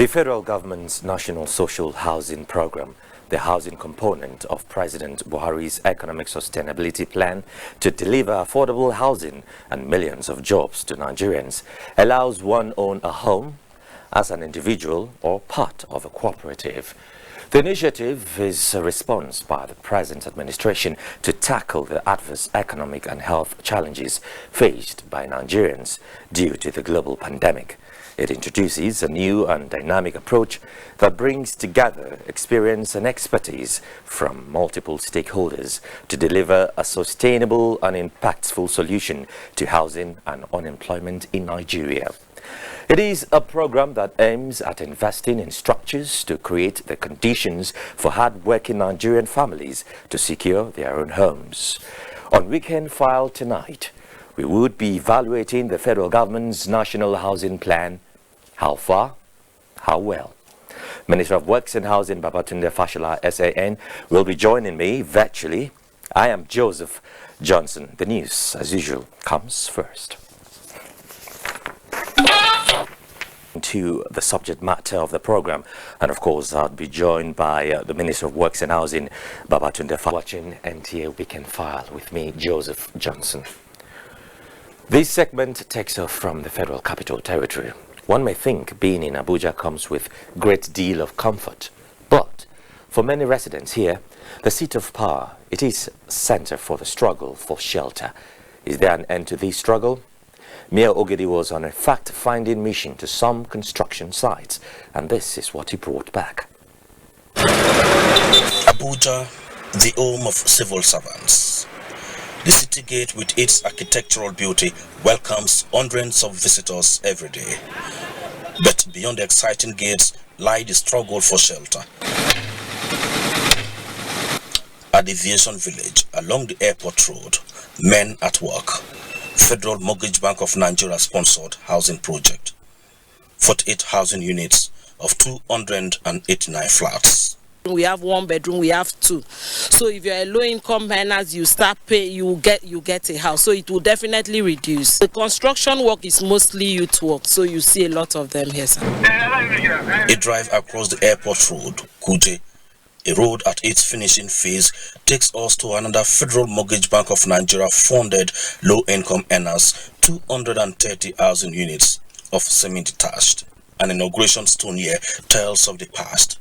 The federal government's National Social Housing Program, the housing component of President Buhari's economic sustainability plan to deliver affordable housing and millions of jobs to Nigerians, allows one own a home as an individual or part of a cooperative. The initiative is a response by the present administration to tackle the adverse economic and health challenges faced by Nigerians due to the global pandemic. It introduces a new and dynamic approach that brings together experience and expertise from multiple stakeholders to deliver a sustainable and impactful solution to housing and unemployment in Nigeria. It is a program that aims at investing in structures to create the conditions for hard-working Nigerian families to secure their own homes. On Weekend File tonight, we would be evaluating the federal government's National Housing Plan. How far? How well? Minister of Works and Housing Babatunde Fashola, SAN, will be joining me virtually. I am Joseph Johnson. The news, as usual, comes first. To the subject matter of the program, and of course I'll be joined by the Minister of Works and Housing, Babatunde. Watching NTA Weekend File with me, Joseph Johnson. This segment takes off from the Federal Capital Territory. One may think being in Abuja comes with a great deal of comfort, but for many residents here, the seat of power, it is a center for the struggle for shelter. Is there an end to this struggle? Mayor Ogedi was on a fact-finding mission to some construction sites, and this is what he brought back. Abuja, the home of civil servants. The city gate with its architectural beauty welcomes hundreds of visitors every day. But beyond the exciting gates lie the struggle for shelter. At the Aviation Village, along the airport road, men at work. Federal Mortgage Bank of Nigeria sponsored housing project. 48 housing units of 289 flats. We have one bedroom, we have two. So if you're a low-income earners, you start pay, you get a house. So it will definitely reduce. The construction work is mostly youth work, so you see a lot of them here, sir. A drive across the airport road, Kuje, a road at its finishing phase, takes us to another Federal Mortgage Bank of Nigeria funded low-income earners 230 housing units of semi-detached. An inauguration stone here tells of the past.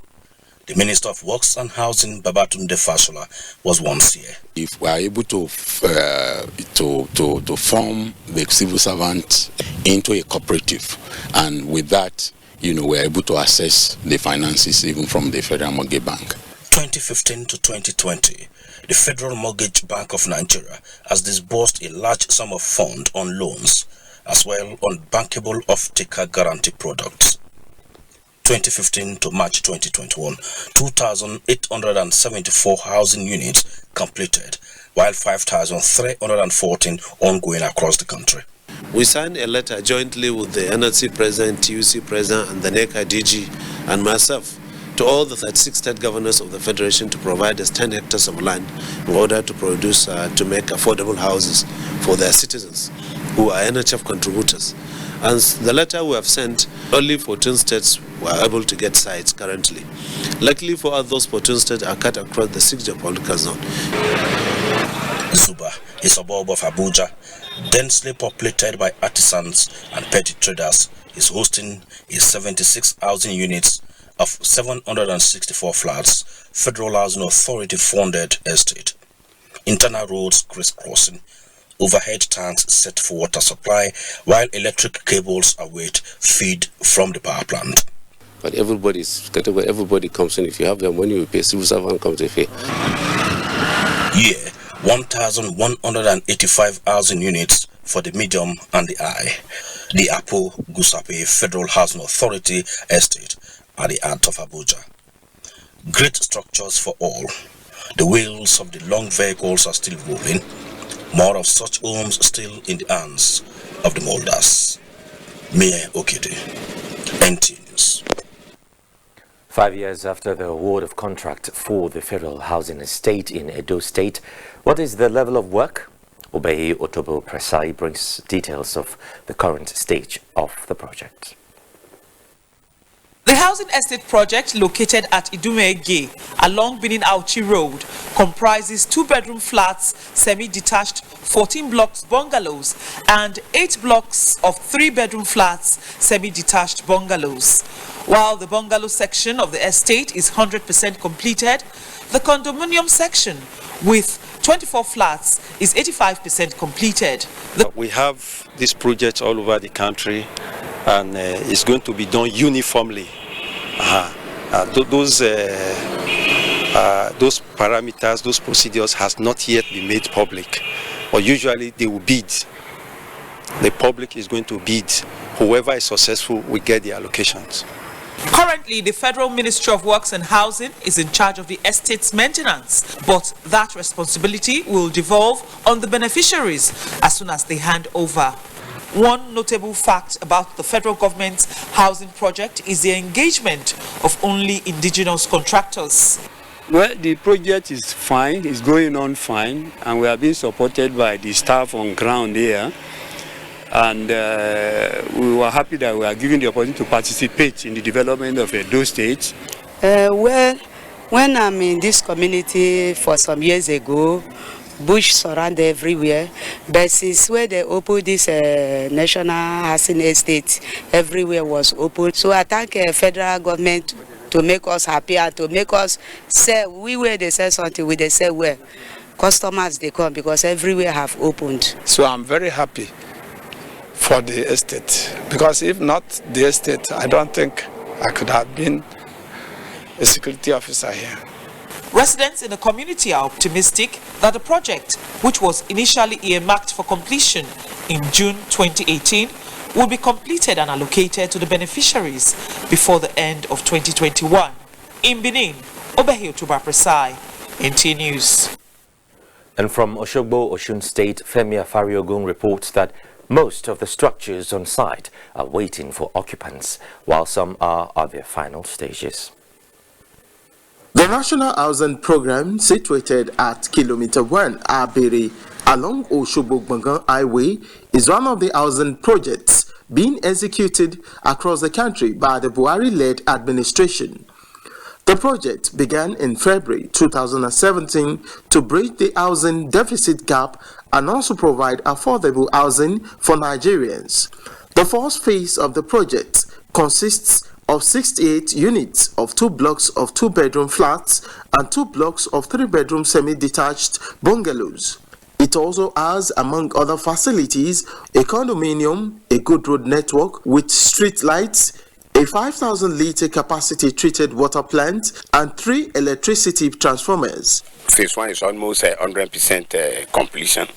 The Minister of Works and Housing, Babatunde Fashola, was once here. If we are able to form the civil servant into a cooperative, and with that, we are able to access the finances even from the Federal Mortgage Bank. 2015 to 2020, the Federal Mortgage Bank of Nigeria has disbursed a large sum of funds on loans, as well on bankable off-taker guarantee products. 2015 to March 2021, 2,874 housing units completed, while 5,314 ongoing across the country. We signed a letter jointly with the NLC President, TUC President, and the NECA DG, and myself, to all the 36 state governors of the Federation to provide us 10 hectares of land in order to produce, to make affordable houses for their citizens who are NHF contributors. And the letter we have sent, only 14 states were able to get sites currently. Luckily for us, those 14 states are cut across the 6 geopolitical zone. Zuba, a suburb of Abuja, densely populated by artisans and petty traders, is hosting a 76 housing units of 764 flats, Federal Housing Authority funded estate. Internal roads crisscrossing, overhead tanks set for water supply, while electric cables await feed from the power plant. But everybody comes in. If you have the money, you pay. Civil servant comes to pay. Here, 1,185 housing units for the medium and the high. The Apo Gusape Federal Housing Authority estate at the heart of Abuja. Great structures for all. The wheels of the long vehicles are still rolling. More of such homes still in the hands of the molders. Mayor Ogedi, NT News. 5 years after the award of contract for the federal housing estate in Edo State, what is the level of work? Obeyi Otobo Presai brings details of the current stage of the project. The housing estate project located at Idumege along Benin Auchi Road comprises 2-bedroom flats, semi-detached, 14 blocks bungalows and 8 blocks of 3-bedroom flats, semi-detached bungalows. While the bungalow section of the estate is 100% completed, the condominium section with 24 flats is 85% completed. We have this project all over the country, and it's going to be done uniformly. Those parameters, those procedures has not yet been made public, but usually they will bid. The public is going to bid. Whoever is successful will get the allocations. Currently, the Federal Ministry of Works and Housing is in charge of the estate's maintenance, but that responsibility will devolve on the beneficiaries as soon as they hand over. One notable fact about the federal government's housing project is the engagement of only indigenous contractors. Well, the project is fine, it's going on fine, and we are being supported by the staff on ground here. And we were happy that we are given the opportunity to participate in the development of Edo State. Well, when I'm in this community for some years ago, bush surround everywhere, but since where they opened this national housing estate, everywhere was open. So I thank the federal government to make us happy and to make us sell. We where they sell something, we they sell where customers they come, because everywhere have opened. So I'm very happy for the estate, because if not the estate, I don't think I could have been a security officer here. Residents in the community are optimistic that the project, which was initially earmarked for completion in June 2018, will be completed and allocated to the beneficiaries before the end of 2021. In Benin, Obehi Otuba Presai, NT News. And from Oshogbo, Osun State, Femi Afariogun reports that most of the structures on site are waiting for occupants, while some are at their final stages. The National Housing Program, situated at Kilometer 1 Abere along Oshogbo-Gbangan Highway, is one of the housing projects being executed across the country by the Buhari-led administration. The project began in February 2017 to bridge the housing deficit gap and also provide affordable housing for Nigerians. The first phase of the project consists of 68 units of 2 blocks of 2-bedroom flats and 2 blocks of 3-bedroom semi-detached bungalows. It also has, among other facilities, a condominium, a good road network with street lights, a 5,000-litre capacity treated water plant, and 3 electricity transformers. Phase 1 is almost 100% completion.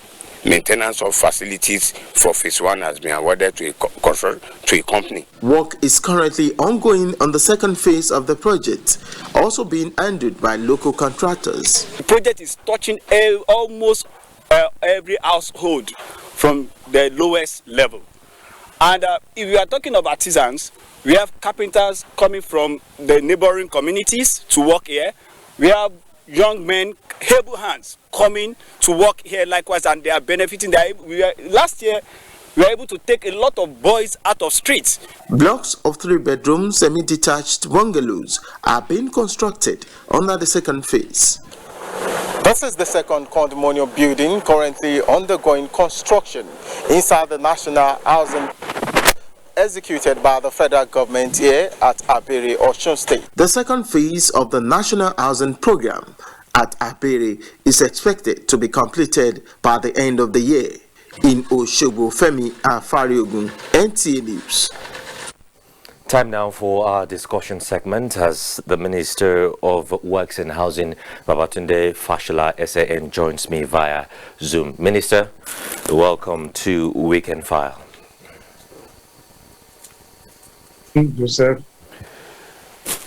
Maintenance of facilities for Phase 1 has been awarded to a company. Work is currently ongoing on the second phase of the project, also being handled by local contractors. The project is touching almost every household from the lowest level. And if we are talking of artisans, we have carpenters coming from the neighboring communities to work here. We have young men, able hands, coming to work here likewise, and they are benefiting. Last year, we were able to take a lot of boys out of streets. Blocks of 3-bedroom semi-detached bungalows are being constructed under the second phase. This is the second condominium building currently undergoing construction inside the National Housing executed by the federal government here at Abere, Osun State. The second phase of the National Housing Program at Abere is expected to be completed by the end of the year. In Oshogbo, Femi Afariogun, NTA News. Time now for our discussion segment as the Minister of Works and Housing, Babatunde Fashola SAN, joins me via Zoom. Minister, welcome to Weekend File. Joseph,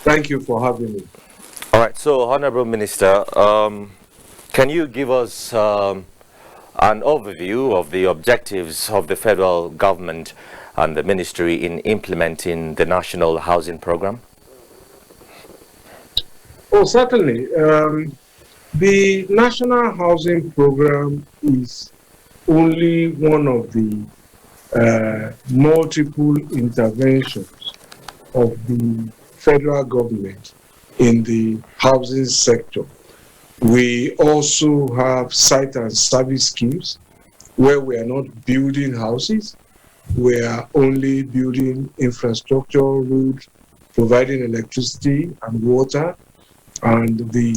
thank you for having me. All right, so Honorable Minister, can you give us an overview of the objectives of the federal government and the ministry in implementing the National Housing Program? Oh, certainly. The National Housing Program is only one of the multiple interventions of the federal government in the housing sector. We also have site and service schemes where we are not building houses, we are only building infrastructure, roads, providing electricity and water, and the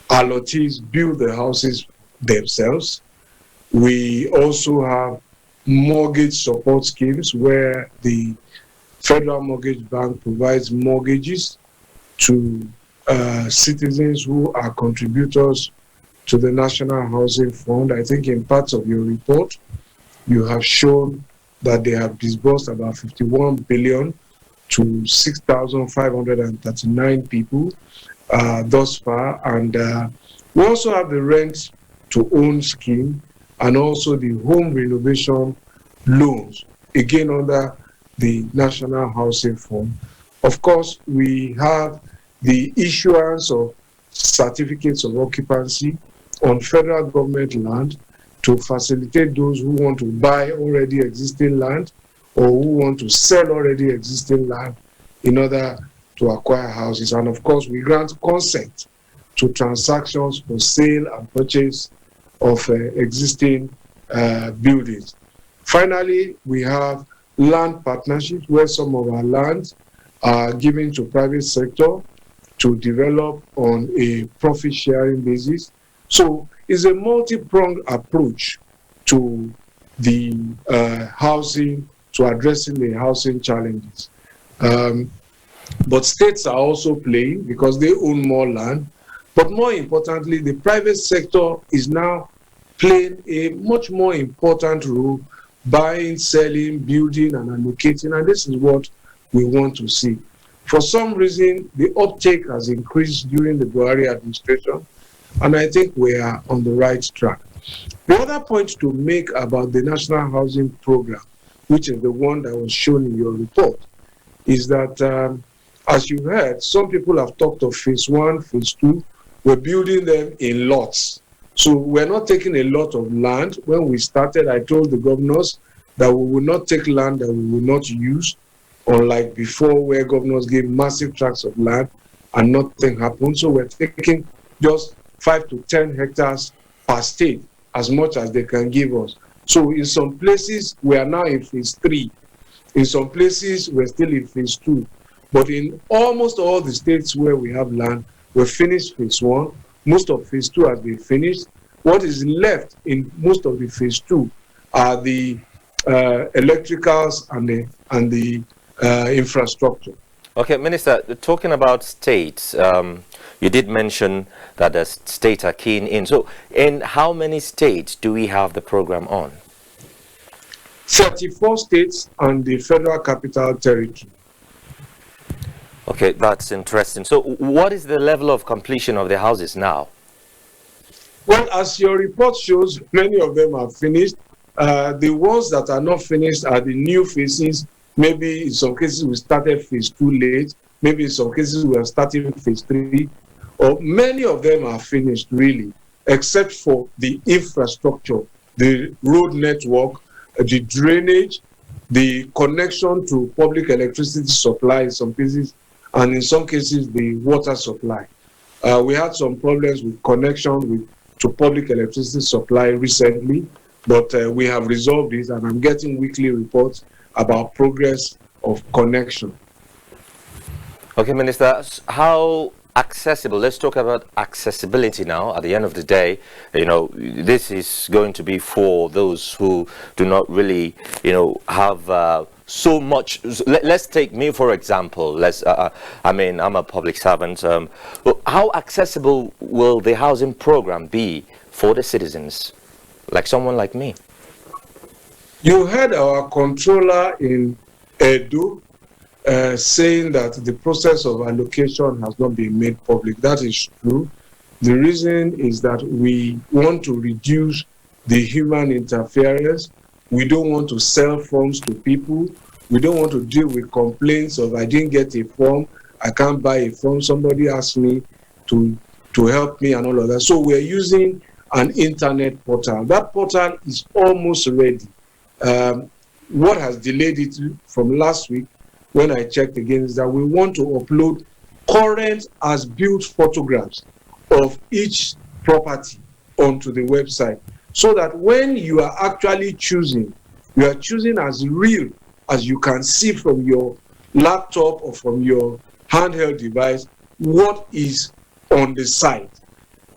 allottees build the houses themselves. We also have mortgage support schemes where the Federal Mortgage Bank provides mortgages to citizens who are contributors to the National Housing Fund. I think in parts of your report, you have shown that they have disbursed about 51 billion to 6,539 people thus far. And we also have the rent to own scheme and also the home renovation loans, again under the National Housing Fund. Of course, we have the issuance of certificates of occupancy on federal government land to facilitate those who want to buy already existing land or who want to sell already existing land in order to acquire houses. And of course, we grant consent to transactions for sale and purchase of existing buildings. Finally, we have land partnerships where some of our lands are given to private sector to develop on a profit-sharing basis. So it's a multi-pronged approach to the housing, to addressing the housing challenges. But states are also playing because they own more land. But more importantly, the private sector is now playing a much more important role, buying, selling, building, and allocating. And this is what we want to see. For some reason, the uptake has increased during the Buhari administration, and I think we are on the right track. The other point to make about the National Housing Program, which is the one that was shown in your report, is that, as you heard, some people have talked of phase 1, phase 2. We're building them in lots. So we're not taking a lot of land. When we started, I told the governors that we will not take land that we will not use, unlike before where governors gave massive tracts of land and nothing happened. So we're taking just 5 to 10 hectares per state, as much as they can give us. So in some places, we are now in phase 3. In some places, we're still in phase 2. But in almost all the states where we have land, we've finished phase 1. Most of phase 2 has been finished. What is left in most of the phase 2 are the electricals and the infrastructure. Okay, Minister, talking about states, you did mention that the states are keen in. So in how many states do we have the program on? 34 states and the Federal Capital Territory. Okay, that's interesting. So what is the level of completion of the houses now? Well, as your report shows, many of them are finished. The ones that are not finished are the new phases. Maybe in some cases we started phase 2 late. Maybe in some cases we are starting phase 3. Or many of them are finished, really, except for the infrastructure, the road network, the drainage, the connection to public electricity supply in some cases, and in some cases the water supply. We had some problems with connection to public electricity supply recently, but we have resolved this, and I'm getting weekly reports about progress of connection. Okay, Minister, how accessible, let's talk about accessibility now. At the end of the day, you know, this is going to be for those who do not really, you know, have so much. Let's take me for example. I mean, I'm a public servant. How accessible will the housing program be for the citizens, like someone like me? You heard our controller in Edo saying that the process of allocation has not been made public. That is true. The reason is that we want to reduce the human interference. We don't want to sell forms to people. We don't want to deal with complaints of I didn't get a form, I can't buy a form, somebody asked me to help me and all of that. So we're using an internet portal. That portal is almost ready. What has delayed it from last week when I checked again, is that we want to upload current as-built photographs of each property onto the website, so that when you are actually choosing, you are choosing as real as you can see from your laptop or from your handheld device what is on the site.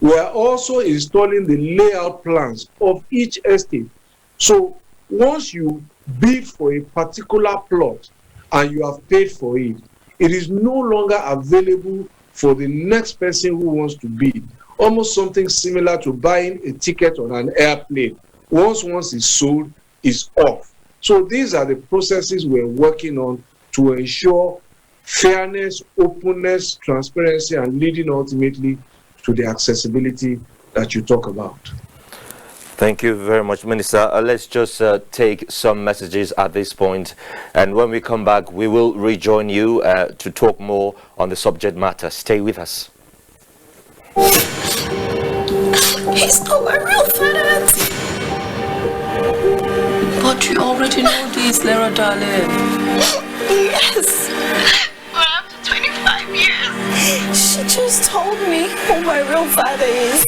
We are also installing the layout plans of each estate. So once you bid for a particular plot and you have paid for it, it is no longer available for the next person who wants to bid. Almost something similar to buying a ticket on an airplane. Once it's sold, it's off. So these are the processes we're working on to ensure fairness, openness, transparency, and leading ultimately to the accessibility that you talk about. Thank you very much, Minister. Let's just take some messages at this point, and when we come back, we will rejoin you to talk more on the subject matter. Stay with us. He's not my real father. But you already know this, Lera darling. Yes. But after 25 years, she just told me who my real father is.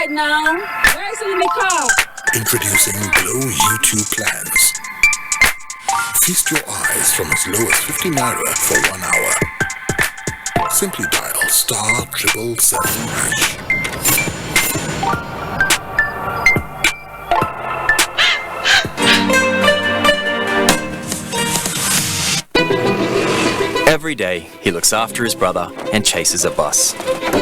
Now, where is it in the car? Introducing Glow U2 plans. Feast your eyes from as low as 50 naira for 1 hour. Simply dial *777#. Every day, he looks after his brother and chases a bus.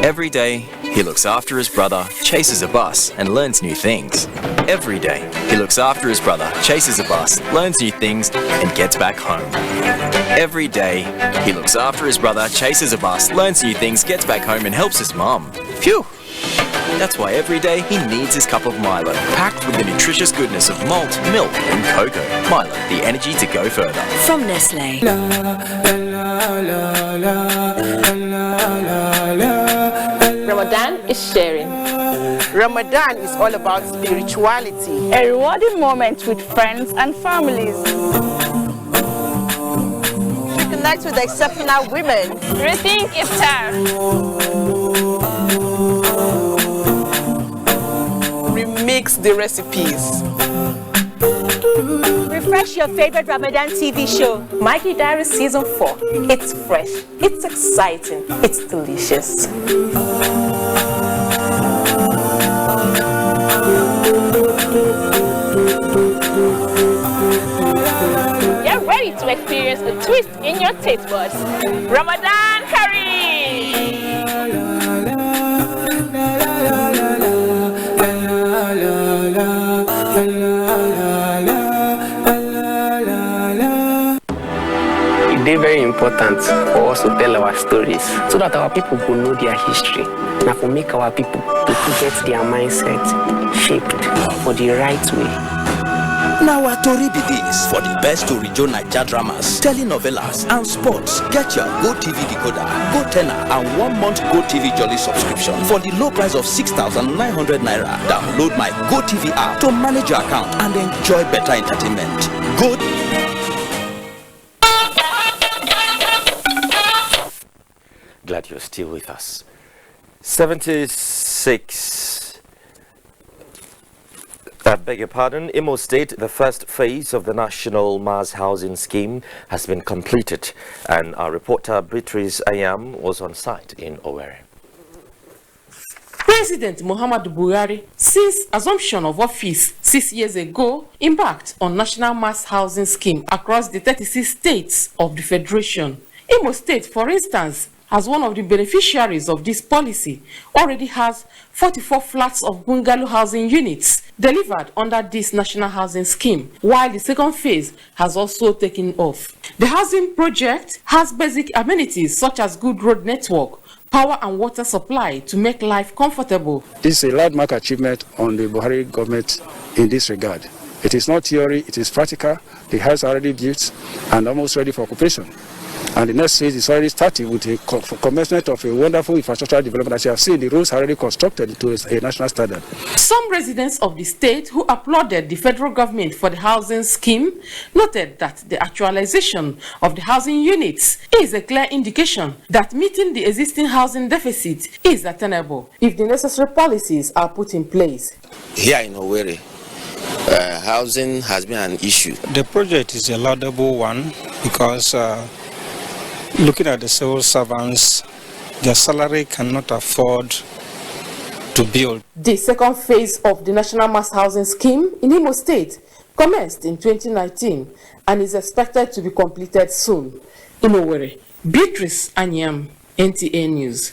Every day, he looks after his brother, chases a bus, and learns new things. Every day, he looks after his brother, chases a bus, learns new things, and gets back home. Every day, he looks after his brother, chases a bus, learns new things, gets back home, and helps his mum. Phew! That's why every day he needs his cup of Milo, packed with the nutritious goodness of malt, milk, and cocoa. Milo, the energy to go further. From Nestle. Ramadan is sharing. Ramadan is all about spirituality. A rewarding moment with friends and families. To connect with exceptional women. Rethink Iftar. Remix the recipes. Refresh your favorite Ramadan TV show. Mikey Diary Season 4. It's fresh, it's exciting, it's delicious. Get ready to experience a twist in your taste buds. Ramadan curry! It's very important for us to tell our stories so that our people will know their history. Now, for make our people to get their mindset shaped for the right way. Now our Tori be this for the best Orijo Naija dramas, telenovelas and sports. Get your GoTV decoder, GoTenna and 1 month GoTV Jolly subscription for the low price of 6,900 naira. Download my GoTV app to manage your account and enjoy better entertainment. Glad you're still with us. 76. I beg your pardon. Imo State, the first phase of the National Mass Housing Scheme has been completed, and our reporter Beatrice Ayam was on site in Owerri. President Muhammadu Buhari, since assumption of office 6 years ago, embarked on National Mass Housing Scheme across the 36 states of the Federation. Imo State, for instance, as one of the beneficiaries of this policy, already has 44 flats of bungalow housing units delivered under this national housing scheme, while the second phase has also taken off. The housing project has basic amenities such as good road network, power and water supply to make life comfortable. This is a landmark achievement on the Buhari government in this regard. It is not theory, it is practical. The house are already built and almost ready for occupation. And the next phase is already starting with the commencement of a wonderful infrastructural development. As you have seen, the roads are already constructed to a national standard. Some residents of the state who applauded the federal government for the housing scheme noted that the actualization of the housing units is a clear indication that meeting the existing housing deficit is attainable if the necessary policies are put in place. Here in Owerri, housing has been an issue. The project is a laudable one because looking at the civil servants, their salary cannot afford to build. The second phase of the National Mass Housing Scheme in Imo State commenced in 2019 and is expected to be completed soon. In Owerri, Beatrice Anyam, NTA News.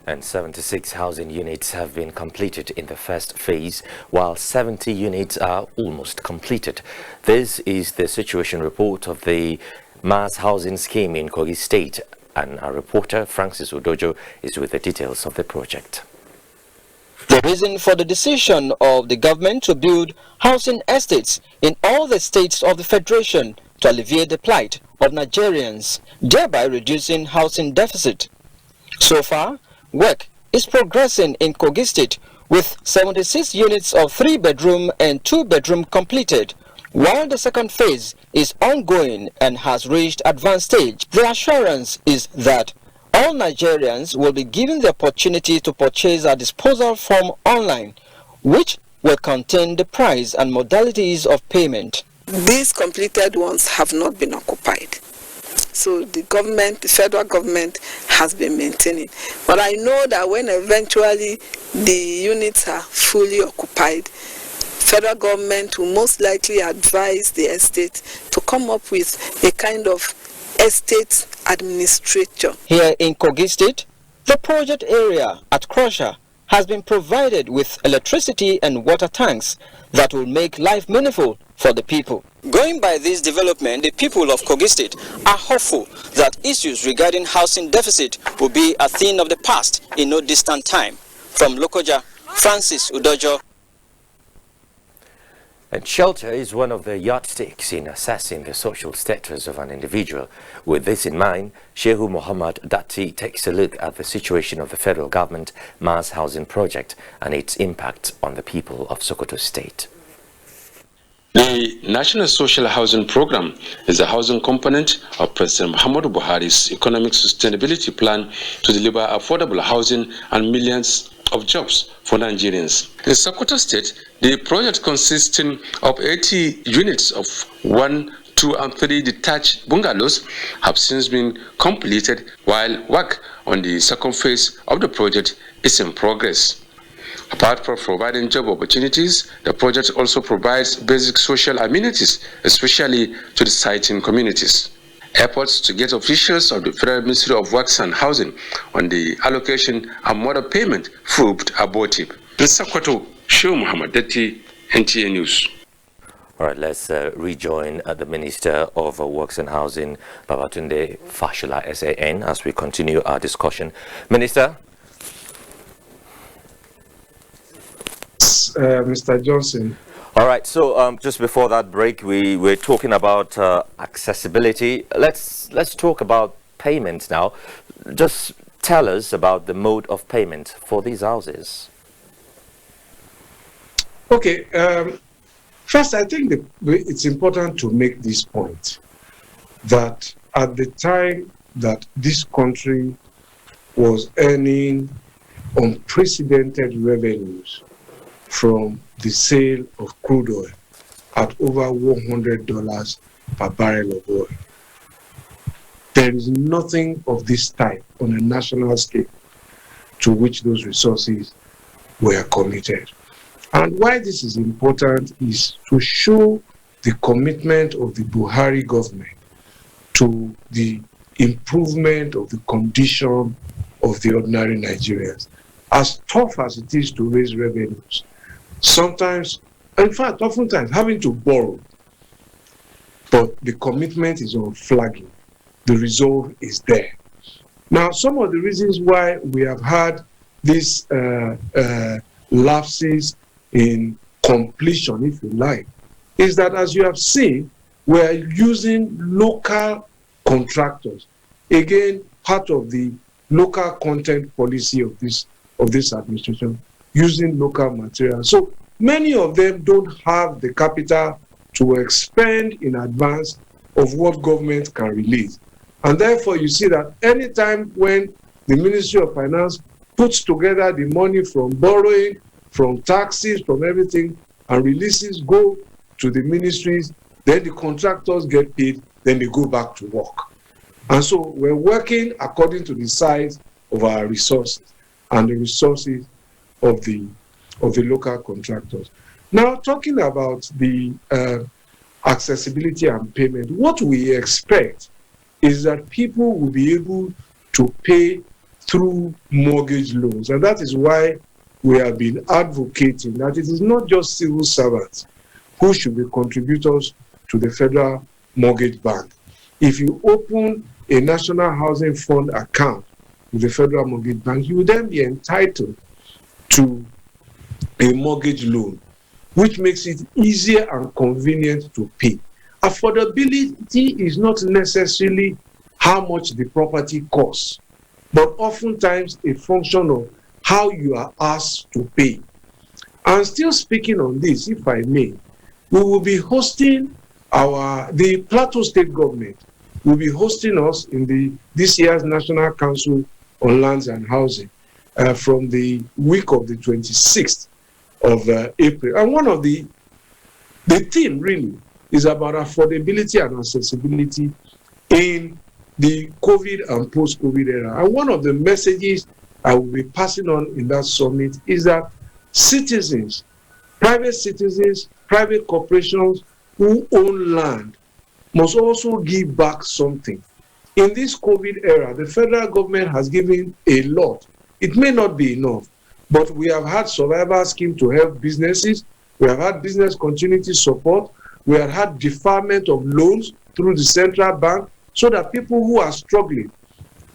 And 76 housing units have been completed in the first phase, while 70 units are almost completed. This is the situation report of the Mass Housing Scheme in Kogi State, and our reporter Francis Udojo is with the details of the project. The reason for the decision of the government to build housing estates in all the states of the Federation to alleviate the plight of Nigerians, thereby reducing housing deficit. So far, work is progressing in Kogi State with 76 units of 3-bedroom and 2-bedroom completed, while the second phase is ongoing and has reached advanced stage. The assurance is that all Nigerians will be given the opportunity to purchase a disposal form online, which will contain the price and modalities of payment. These completed ones have not been occupied. So the government, the federal government, has been maintaining. But I know that when eventually the units are fully occupied, federal government will most likely advise the estate to come up with a kind of estate administrator. Here in Kogi State, the project area at Crusher has been provided with electricity and water tanks that will make life meaningful for the people. Going by this development, the people of Kogi State are hopeful that issues regarding housing deficit will be a thing of the past in no distant time. From Lokoja, Francis Udojo. And shelter is one of the yardsticks in assessing the social status of an individual. With this in mind, Shehu Muhammad Datti takes a look at the situation of the federal government mass housing project and its impact on the people of Sokoto State. The National Social Housing Program is a housing component of President Muhammadu Buhari's economic sustainability plan to deliver affordable housing and millions of jobs for Nigerians. In Sokoto State, the project consisting of 80 units of 1, 2 and 3 detached bungalows have since been completed, while work on the second phase of the project is in progress. Apart from providing job opportunities, the project also provides basic social amenities, especially to the sighting communities. Efforts to get officials of the Federal Ministry of Works and Housing on the allocation and mode of payment proved abortive. In Sokoto, Shehu Muhammad Datti, NTA News. All right, let's rejoin the Minister of Works and Housing, Babatunde Fashola, SAN, as we continue our discussion. Minister. Mr. Johnson. All right, so just before that break, we were talking about accessibility. Let's talk about payment now. Just tell us about the mode of payment for these houses. Okay, first I think it's important to make this point that at the time that this country was earning unprecedented revenues from the sale of crude oil at over $100 per barrel of oil. There is nothing of this type on a national scale to which those resources were committed. And why this is important is to show the commitment of the Buhari government to the improvement of the condition of the ordinary Nigerians. As tough as it is to raise revenues, sometimes, in fact, oftentimes, having to borrow, but the commitment is unflagging. The resolve is there. Now, some of the reasons why we have had these lapses in completion, if you like, is that, as you have seen, we are using local contractors. Again, part of the local content policy of this administration, using local material. So many of them don't have the capital to expend in advance of what government can release. And therefore, you see that anytime when the Ministry of Finance puts together the money from borrowing, from taxes, from everything, and releases go to the ministries, then the contractors get paid, then they go back to work. And so we're working according to the size of our resources and the resources of the local contractors. Now, talking about the accessibility and payment, what we expect is that people will be able to pay through mortgage loans. And that is why we have been advocating that it is not just civil servants who should be contributors to the Federal Mortgage Bank. If you open a National Housing Fund account with the Federal Mortgage Bank, you will then be entitled to a mortgage loan, which makes it easier and convenient to pay. Affordability is not necessarily how much the property costs, but oftentimes a function of how you are asked to pay. And still speaking on this, if I may, we will be hosting the Plateau State Government will be hosting us in this year's National Council on Lands and Housing from the week of the 26th of April. And one of the theme really is about affordability and accessibility in the COVID and post-COVID era. And one of the messages I will be passing on in that summit is that citizens, private corporations who own land must also give back something. In this COVID era, the federal government has given a lot. It may not be enough, but we have had survival scheme to help businesses. We have had business continuity support. We have had deferment of loans through the central bank so that people who are struggling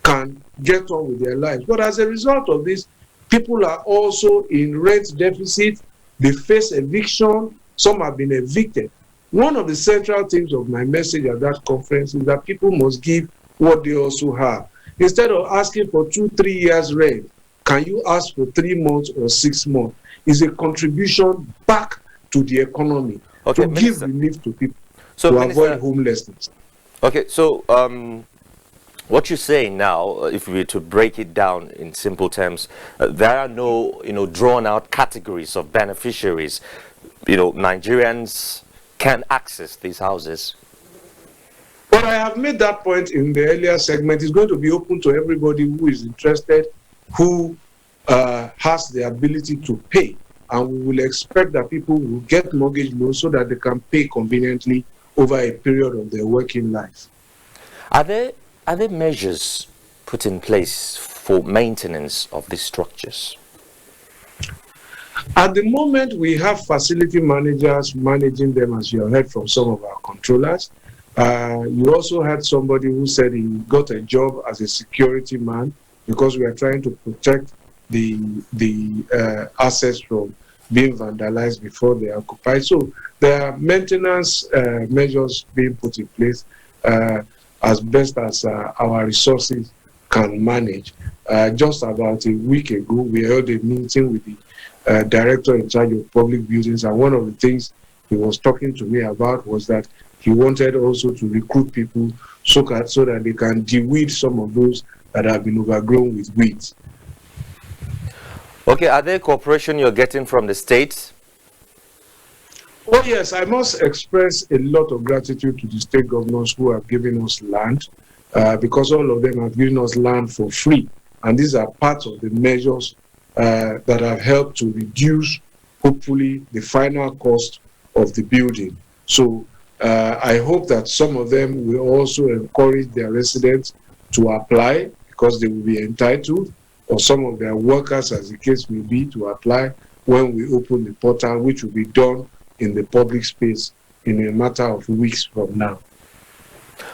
can get on with their lives. But as a result of this, people are also in rent deficit. They face eviction. Some have been evicted. One of the central things of my message at that conference is that people must give what they also have. Instead of asking for 2-3 years rent, can you ask for 3 months or 6 months? It's a contribution back to the economy to give relief to people to avoid homelessness. Okay, so what you're saying now, if we were to break it down in simple terms, there are no, drawn out categories of beneficiaries. Nigerians can access these houses. But I have made that point in the earlier segment. It's going to be open to everybody who is interested, who has the ability to pay. And we will expect that people will get mortgage loans so that they can pay conveniently over a period of their working life. Are there measures put in place for maintenance of these structures? At the moment, we have facility managers managing them, as you have heard from some of our controllers. You also had somebody who said he got a job as a security man because we are trying to protect the assets from being vandalized before they are occupied. So there are maintenance measures being put in place as best as our resources can manage. Just about a week ago, we held a meeting with the director in charge of public buildings, and one of the things he was talking to me about was that he wanted also to recruit people so that they can de-weed some of those that have been overgrown with weeds. Okay, are there cooperation you're getting from the state? Oh yes, I must express a lot of gratitude to the state governors who have given us land, because all of them have given us land for free. And these are part of the measures that have helped to reduce, hopefully, the final cost of the building. So I hope that some of them will also encourage their residents to apply because they will be entitled, or some of their workers, as the case may be, to apply when we open the portal, which will be done in the public space in a matter of weeks from now.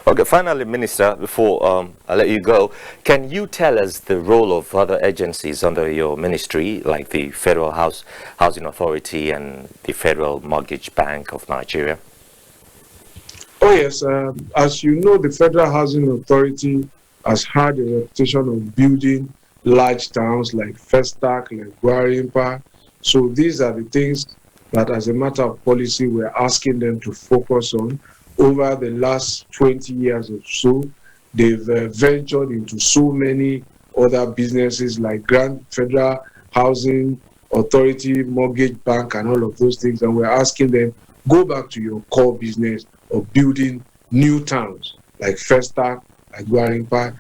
Okay, finally, Minister, before I let you go, can you tell us the role of other agencies under your ministry, like the Federal Housing Authority and the Federal Mortgage Bank of Nigeria? Oh yes, as you know, the Federal Housing Authority has had a reputation of building large towns like Festac, like Gwarimpa. So these are the things that, as a matter of policy, we're asking them to focus on. Over the last 20 years or so, they've ventured into so many other businesses like Grand Federal Housing Authority, Mortgage Bank, and all of those things. And we're asking them, go back to your core business of building new towns like Festac, like Gwarimpa.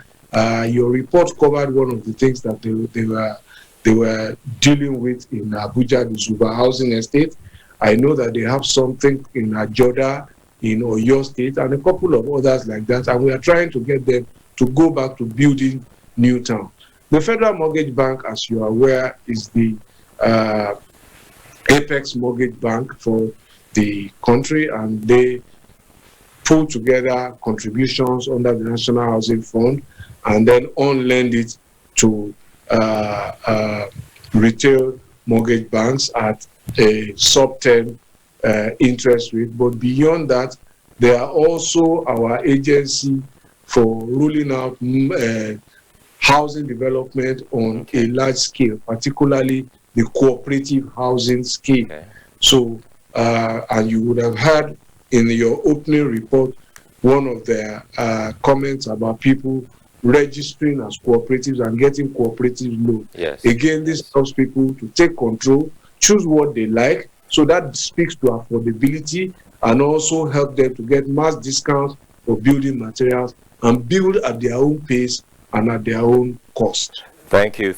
Your report covered one of the things that they were dealing with in Abuja, the Zuba housing estate. I know that they have something in Ajoda, in Oyo State, and a couple of others like that, and we are trying to get them to go back to building new towns. The Federal Mortgage Bank, as you are aware, is the apex mortgage bank for the country, and they pull together contributions under the National Housing Fund and then on-lend it to retail mortgage banks at a sub-10 interest rate. But beyond that, they are also our agency for rolling out housing development on a large scale, particularly the cooperative housing scheme. So, and you would have heard in your opening report one of their comments about people registering as cooperatives and getting cooperative loans. Yes. Again, this helps people to take control, choose what they like, so that speaks to affordability and also help them to get mass discounts for building materials and build at their own pace and at their own cost. Thank you,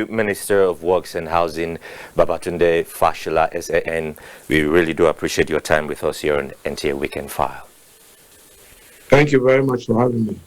Minister of Works and Housing, Babatunde Fashola, SAN. We really do appreciate your time with us here on NTA Weekend File. Thank you very much for having me.